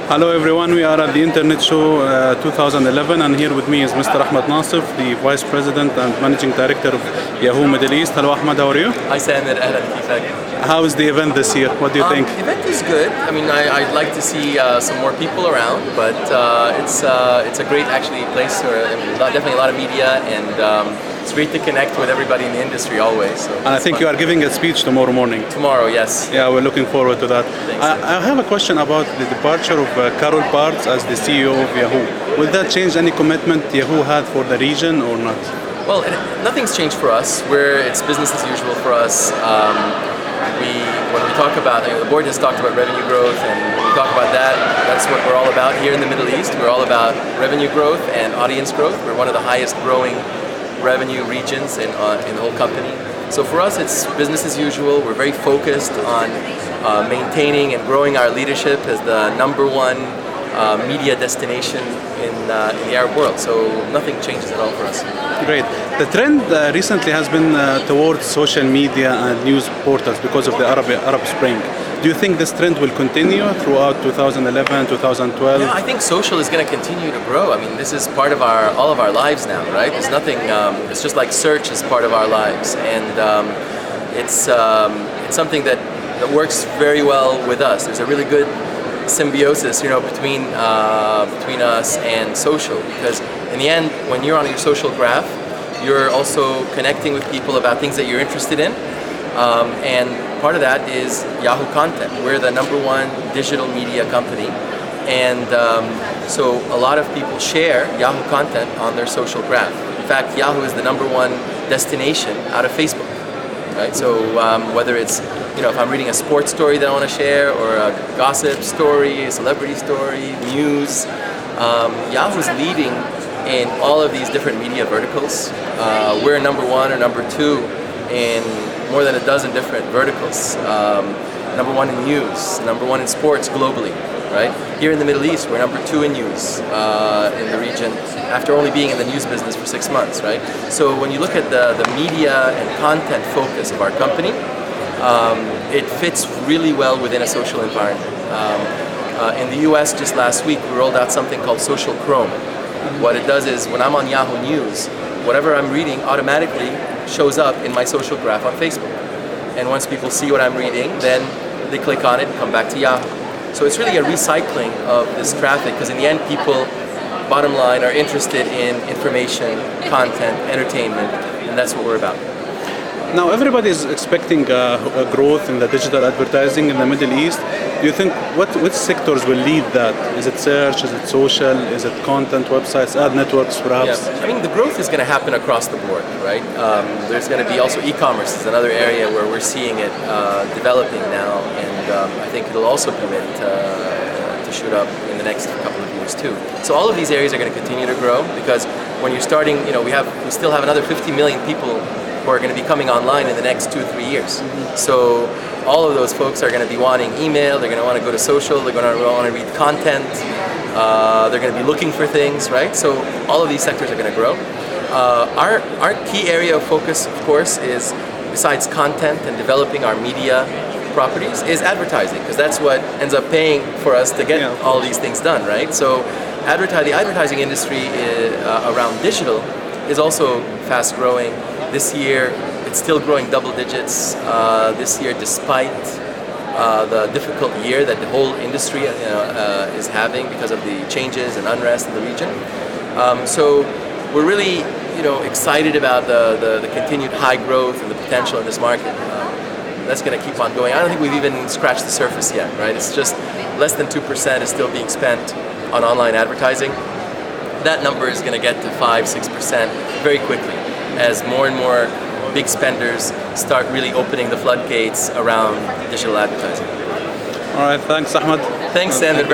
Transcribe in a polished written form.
Hello everyone, we are at the Internet Show 2011 and here with me is Mr. Ahmed Nassef, the Vice President and Managing Director of Yahoo Middle East. Hello Ahmed, how are you? Hi Samer, أهلا كيفك? How is the event this year? What do you think? The event is good. I mean, I'd like to see some more people around, but it's a great actually place where definitely a lot of media and it's great to connect with everybody in the industry always. So And I think fun. you are giving a speech tomorrow morning. Tomorrow, yes. Yeah, we're looking forward to that. Thanks. I have a question about the departure of Carol Bartz as the CEO of Yahoo. Will that change any commitment Yahoo had for the region or not? Well, nothing's changed for us. It's business as usual for us. When we talk about, the board has talked about revenue growth, and when we talk about that, that's what we're all about here in the Middle East. We're all about revenue growth and audience growth. We're one of the highest growing revenue regions in the whole company. So for us, it's business as usual. We're very focused on maintaining and growing our leadership as the #1 media destination in the Arab world. So nothing changes at all for us. Great. The trend recently has been towards social media and news portals because of the Arab Spring. Do you think this trend will continue throughout 2011, 2012? Yeah, I think social is going to continue to grow. I mean, this is part of all of our lives now, right? There's nothing. It's just like search is part of our lives, and it's something that works very well with us. There's a really good symbiosis, between us and social, because in the end, when you're on your social graph, you're also connecting with people about things that you're interested in, and part of that is Yahoo content. We're the #1 digital media company, and so a lot of people share Yahoo content on their social graph. In fact, Yahoo is the #1 destination out of Facebook. Right? So whether it's, if I'm reading a sports story that I want to share, or a gossip story, a celebrity story, news, Yahoo's leading in all of these different media verticals. We're #1 or #2 in more than a dozen different verticals. #1 in news, #1 in sports globally. Right? Here in the Middle East, we're #2 in news in the region, after only being in the news business for 6 months, right? So when you look at the media and content focus of our company, it fits really well within a social environment. In the US just last week, we rolled out something called Social Chrome. What it does is, when I'm on Yahoo News, whatever I'm reading automatically shows up in my social graph on Facebook. And once people see what I'm reading, then they click on it and come back to Yahoo. So it's really a recycling of this traffic, because in the end, people, bottom line, are interested in information, content, entertainment, and that's what we're about. Now everybody is expecting a growth in the digital advertising in the Middle East. Do you think which sectors will lead that? Is it search? Is it social? Is it content, websites, ad networks, perhaps? Yeah. I mean, the growth is going to happen across the board, right? There's going to be also e-commerce is another area where we're seeing it developing now, and I think it'll also be ready to shoot up in the next couple of years too. So all of these areas are going to continue to grow, because when you're starting, we still have another 50 million people who are going to be coming online in the next 2-3 years. So all of those folks are going to be wanting email, they're going to want to go to social, they're going to want to read content, they're going to be looking for things, right? So all of these sectors are going to grow. Our key area of focus, of course, is, besides content and developing our media properties, is advertising, because that's what ends up paying for us to get all these things done, right? So the advertising industry around digital is also fast growing. This year, it's still growing double digits. This year, despite the difficult year that the whole industry is having because of the changes and unrest in the region. So we're really, excited about the continued high growth and the potential in this market. That's going to keep on going. I don't think we've even scratched the surface yet, right? It's just less than 2% is still being spent on online advertising. That number is going to get to 5-6% very quickly, as more and more big spenders start really opening the floodgates around digital advertising. All right, thanks Ahmed. Thanks, Sander.